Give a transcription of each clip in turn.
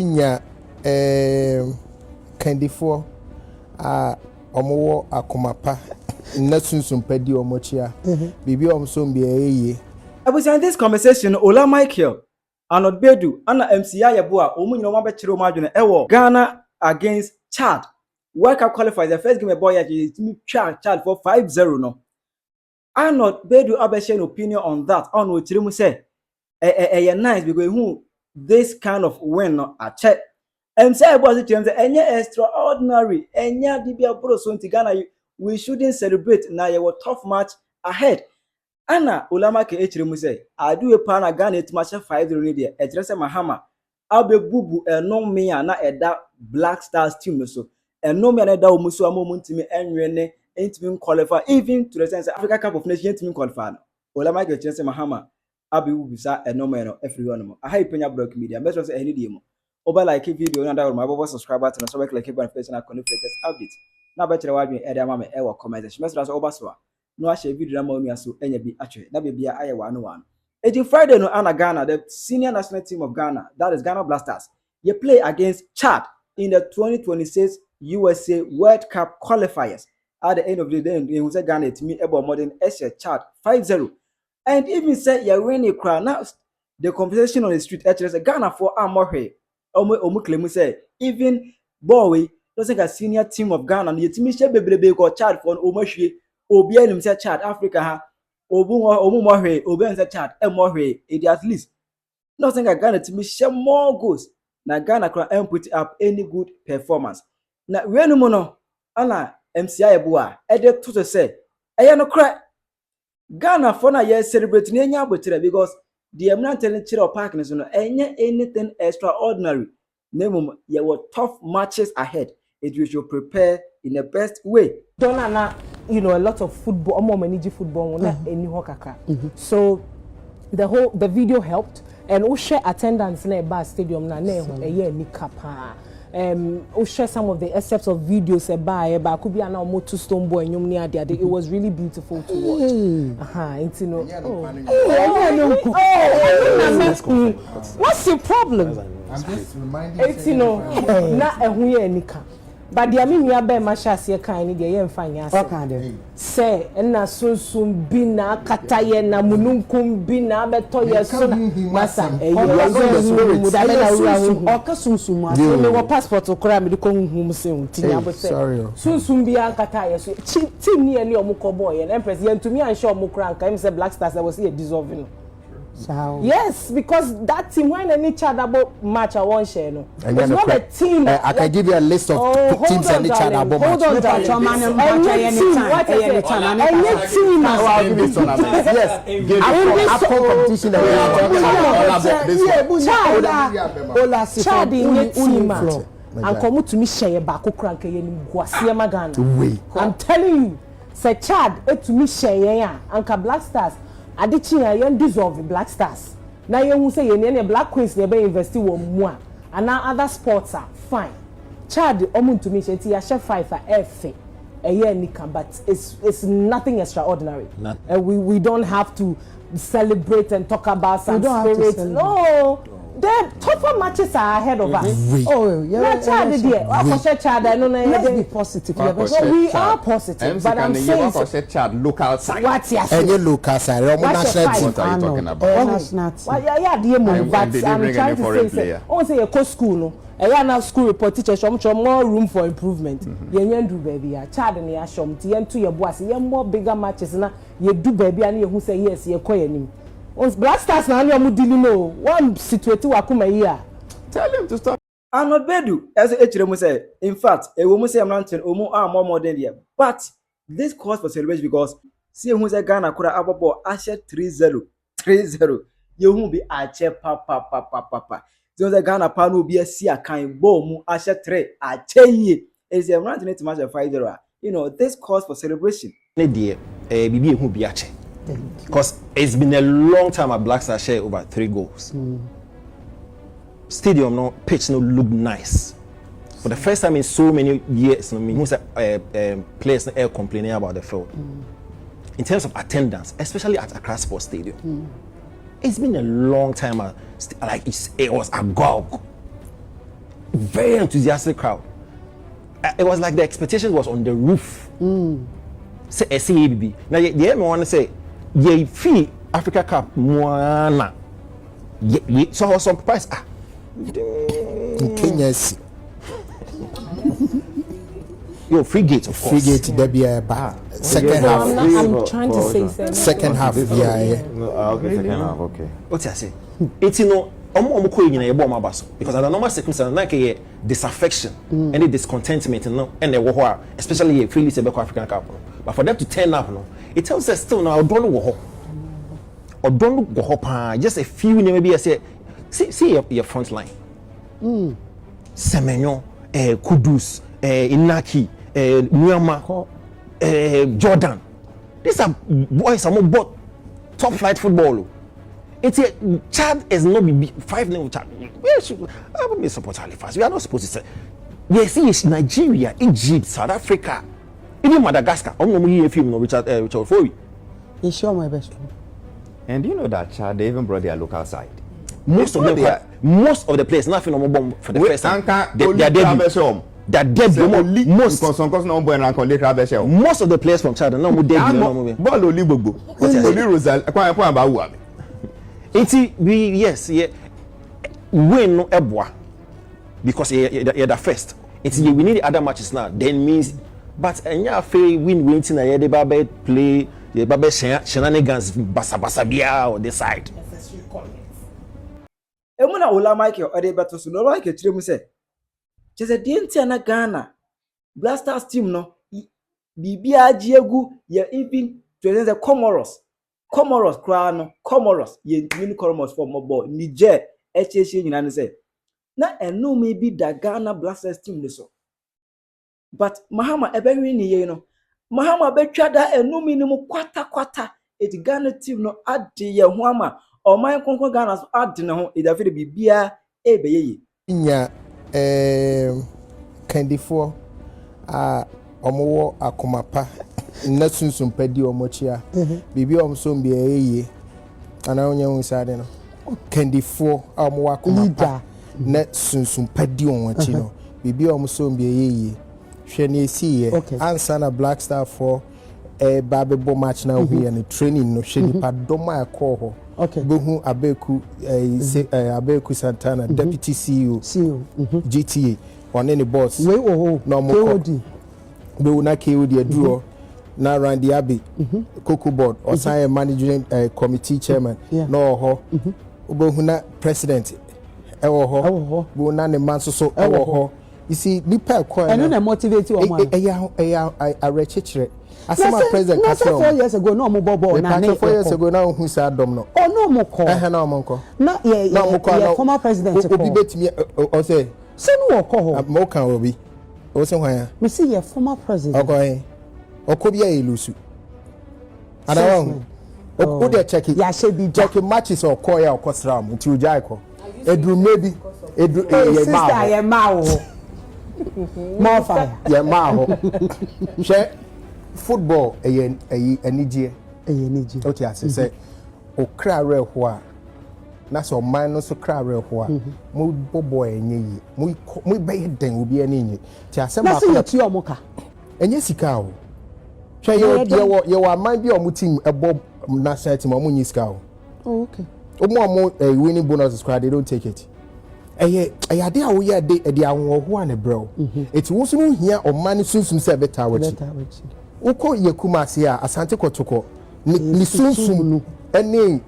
Penyah Candyfo omowo akomapa na sunsun pedi omochia bibi omso mbi eye. I was in this conversation Ola Michael Arnold Baidoo and Yaa Yeboah omunyina ma be kire omadwene ewo Ghana against Chad World Cup qualifiers the first game boy team Chad for 5-0 no Arnold Baidoo abeshe an opinion on that on we kire mu say nice because who this kind of win no a check Yaa Yeboah say enye extraordinary enya dibia bro so nti Ghana we shouldn't celebrate na your tough match ahead. Anna Ulama ke echiremu say adu epa na Ghana etmashe 5-0 ni de echire say Mahama abebubu enom me na eda Black Stars team no so enom me na eda omuso amomuntimi enwe ne entimi qualify even to the sense Africa Cup of Nations entimi qualify. Ulama ke echire say Mahama abebubu sa enom me no everyone mo aha Penyah block media metro say eni de mo oba like video na da my bobo subscriber to so click button face na connect update na ba kire wadwen eda ma me e wo comment section metro so oba so no a share video na ma onua so enya bi atwe na be bia aye wano wano. Eti Friday no ana Ghana the senior national team of Ghana that is Ghana Blasters you play against Chad in the 2026 USA World Cup qualifiers. At the end of the day you say Ghana to me ebo modern Asia Chad 5-0 and even say you win a crown now the conversation on the street actually say Ghana for amorhe omu claim say even boy doesn't a senior team of Ghana you team share bebrebe ko Chad for omohwe obi anim say Chad Africa ha omu mohwe obi say Chad mohwe it at least nothing like Ghana to me share more goals na Ghana can put up any good performance na we no no ana Yaa Yeboah e dey to say e no cry Ghana for na ye celebrate na enya abotre because the eminent chire park no no enya anything extraordinary nemum ye were tough matches ahead it we should prepare in the best way. Donana, you know, a lot of football, more manage football, so the video helped, and we share attendance in a bar stadium na a year ni kapa. We share some of the excerpts of videos about could be an almost stone boy and it was really beautiful to watch. What's your problem? I'm just reminding you. But the mean we are by Mashas kind the yen finance. Say, and na soon bina kataye na mununkum bina betoya soon. Massa, a passport to cram the Kong soon. Sorry, soon be a kataya. Cheap nearly a muko boy and empress. Yen to me, I'm sure Mukrank. I'm say Black Stars. I was here dissolving. So. Yes, because that team when any chat about match I won't share no. It's not a team. I can give you a list of teams and each other about match. Hold on, and come to me share back crank I'm telling you, say Chad to me share and Black Stars. Adichia yen dissolve Black Stars. Now you say you Black Queens never invest in one and now other sports are fine. Chad omun to me sheti ya chef 5 for F a year nika but it's nothing extraordinary. We don't have to celebrate and talk about some spirit. No. The tougher matches are ahead of us. Oh, yeah. Chad, let's be positive. So we are positive, but I'm saying Chad, look outside. What's your and you look outside? What are you talking about? But I'm trying to say, I say a co-school, no. I now school report teachers more room for improvement. You do baby, Chad and ya shom. You to your boss. You more bigger matches na. You do baby and you who say yes. You call him. Once Black Stars na you am dealing no one situation wakuma here. Tell him to stop. Arnold Baidoo as echiremu say in fact e wo mu say amranten omu are more modern there but this calls for celebration because see who say Ghana kura abobo ashe 3-0 you who be ache papa so say Ghana pa no be asi akan bo mu ashe 3 ache yi is amranten to match 5-0 you know this calls for celebration Ne die bibi who be ache because it's been a long time at Black Stars share over 3 goals. Stadium no pitch no look nice. For the first time in so many years, I mean, who's players are complaining about the field. In terms of attendance, especially at Accra Sports Stadium, it's been a long time. Like it was agog. very enthusiastic crowd. It was like the expectation was on the roof. Say SABB. Now the me want to say ye fee Africa Cup moana. So I was surprised. Kenya Yo, frigate, of course. Frigate, there be a second half. I'm trying to say something. Second half, yeah. Okay, second half, okay. What's I say? It's because under normal circumstances, like a disaffection and a discontentment, and the war, especially a freely African Cup. But for them to turn up, it tells us still now, don't go just a few, maybe I say, see your front line. Semenyo, Kudus, Inaki, Nyama, Jordan. These are boys who bought top flight football. It's a Chad is not 5-0 Chad. We support Halifax. We are not supposed to say. We see it's Nigeria, Egypt, South Africa, even Madagascar. I'm not here film Richard Foy. You sure my best. And you know that Chad, they even brought their local side. Most of the players, nothing on bomb for the first time. They are debut. That debut most of the players from Chad now debut. Ball only Bobo. Only Rosal. Yes, win no Yeboah because you're the first. We need the other matches now. Then means, but enya fair win thing na the babe play the babe shenanigans basa bia on the side. Emuna Ola Michael ade beto so no like tire mu say. Chese de ntia na Ghana Blasters team no bibia agiegu ye even to the Comoros kra no Comoros ye ntimi Comoros for mobile Niger HHC nyina ne say na eno me bi da Ghana Blasters team ne so but Mahama ebewi ni ye no Mahama betwa da eno me ni mu kwata eti Ghana team no ade ye ho ama oman konkon Ghana so ade ne ho edafe de bibia ebeyeye Nya Kandifo omowo akomapa na sunsun padi omochia bibi omso mbi eyeye ana onye hunsade no Kandifo omowo akomapa na sunsun padi omochi no bibi omso mbi eyeye hwe ne esiye ansa na Black Star for babebo match na ohiye ne training no hwe ni padoma akọ ho bohu Abeku Santana deputy CEO GTA on any boss no more be una KOD draw na Randy Abbey Coco board or sign managing committee chairman no ho bohu na president ewo ho bo na ne man so ewo ho you see nipa kwa na motivate o man a rechechere asema president Castro 4 years ago no mo bobo na 4 years ago na hu sa dom no no mo ko na mo ko na ye former president ko obi betimi o say se no wo ko ho mo kan obi o se hwan ya me see ye former president oko bia elusu ana won o dey check it ya she bi check matches o ko ya o ko sra mo ti o jai ko edru maybe edru ye ma wo more fire ye ma ho she football enije o ti ase say o kra re ho a na so man no so kra re ho a mo bobo enye yi mo be den obi enye ti ase ma ko na ti o mo ka enye sika o hwe ye wa man bi o mo team ebo national team o mo nyi sika o okay o winning bonus squad they don't take it ade a wo ye de awon ho an bro it wo so no hia o man sunsun se beta wachi uko yekuma se a asante kotoko ni sunsun ene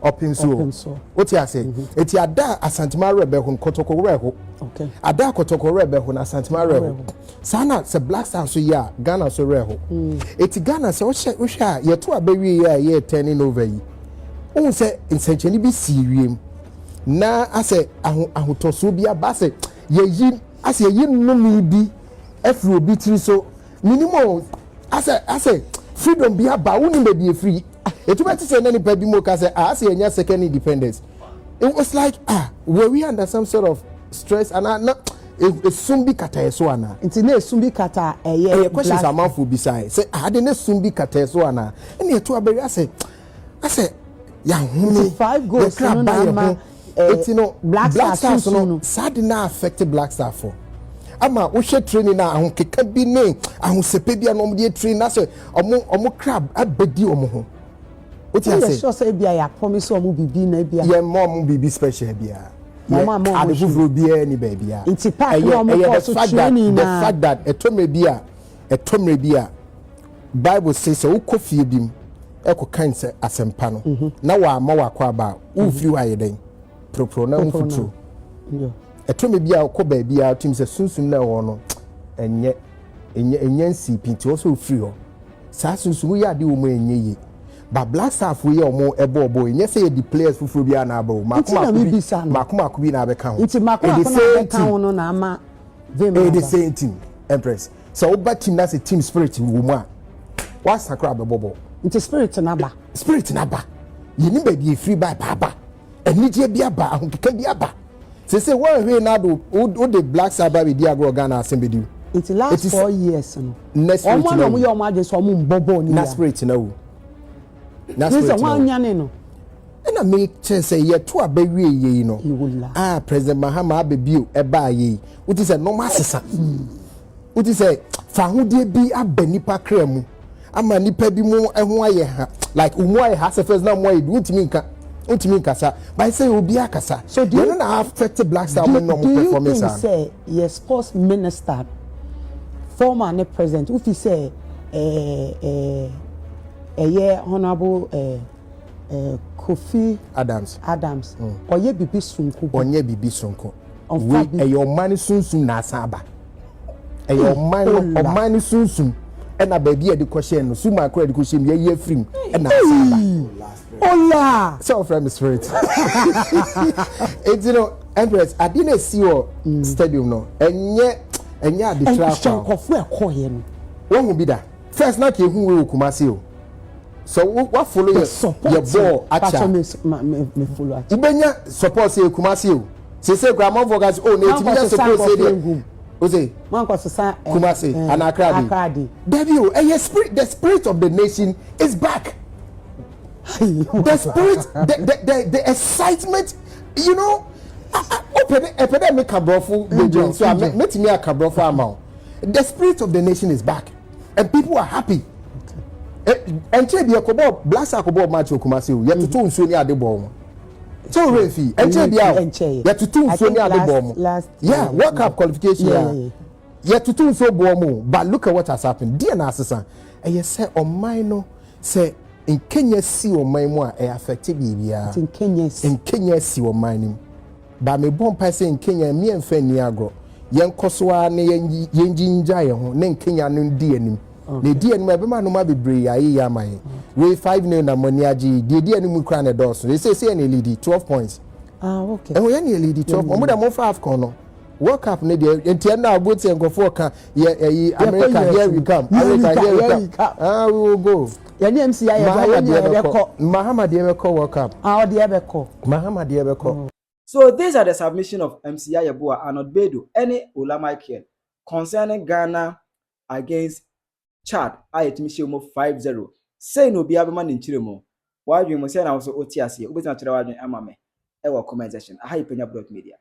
opinso oti ase eti ada asantima rebe ho kotoko reho okay ada kotoko rebe ho na asantima reho sana se Black Stars so ya Ghana so reho eti Ghana se wo hwa ye to abawie ya ye turning over yi o se nsencheni bi siwiem na ase ahotoso bi abase ye yi ase ye nnumi bi afri obi tiri so minimum ase freedom bi aba woni be be free etubeti say na nipa bi mo ka say ase enya second independence it was like were we under some sort of stress and sumbi kata eso ana nti na sumbi kata eye questions amanfo bi say ade na sumbi kata eso ana ene etu aberi ase ya humi 5 goals no na ma it's no Black Stars no sad na affect Black Star for ama wo hwe training na ahun keka bi ne ahun sepe bia no de train na so omo crab abedi omo ho what you say sure say bia ya promise omo bibi na bia yeah mom bibi special bia mama adefufuro bia ni ba bia inti park no omo ko so training the fact that etomre bia Bible says so ukofie bim ekokan se asempa no na wa ma wakwa aba ufiri wa yeden propro na mfutro etome bia ko ba bia tim se sunsun na wo no enye nsi pinti wo so ufiri ho sa sunsun ya de wo mo enye yi ba Black Star fo ye omo ebo enye se the players fufuro bia na aba makoma bi na abeka ho nti makoma na abeka ho no na ama vem the same team empress so oba team na se team spirit wo mu a wa sakra bebobo nti spirit na ba yini ba bi free by baba enije bi aba ahonkeka bi aba say one way na do o the Black Star ba bi dia go Ghana assembly it last 4 years no next spirit na mo yo mo ade so mo mbobo ni na spirit na wo na spirit na wan nyane no na me say ye to abawie ye no President Mahama abebio e ba ye uti say normal sesa uti say fa hodie bi abanipa kra mu ama nipa bi mu eho aye ha like umu aye ha se first na mu aye untimi nka sa by say obi akasa so do you know affect Black Star when no performance and say yes sports minister former and president if he say honorable Kofi Adams oye bibi sunko we your man sunsun na asaba your man sunsun and a baby at the question, so my credit question, ye free and Ola. So from the spirit. It's Empress, I didn't see your stadium no, and yet the track of where call him. What will be that? First, not you who will come so what follow your ball at me follow. Ubenya support say Kumasi. Say grandma vogas native suppose say Ose Kumasi and Akradi. Devil, the spirit of the nation is back. The spirit, the excitement, you know. Epidemic cabrofu, so I met me a cabrofu amount. The spirit of the nation is back, and people are happy. And Chebi Akobo, Black Star Akobo match Kumasi, you have to tune soon at the bomb. So Refi, and Chebi, you have to tune soon at the bomb. Yeah, World Cup qualification. You have to tune so bomb, but look at what has happened. Dear Nasa, and you say, oh, mine, say, in Kenya, see or my more affected me. In Kenya, see or mining. But me born person in Kenya, me and Fen Niagro, young Koswa, Yenjin Jaya, Nen Kenya, no DNA. The DNA, my man, no matter be Yamai. We 5 million amoniaji, the DNA Mukran Dawson. They say, any lady, 12 points. Okay. And we any lady 12 points. More than 5 corner. Work up, Nadia, and Tiana, Boots and go for America, here we come. America, here we come. We will go. Mahama Diabeko World Cup. Mahama Diabeko. So these are the submission of Yaa Yeboah, Arnold Baidoo, any Ola Michael concerning Ghana against Chad. I Michel 5-0. Say no be man in Chirimo. Why you must say also OTS here. Ubis natural amame. Ewa comment section. I Penyah Media.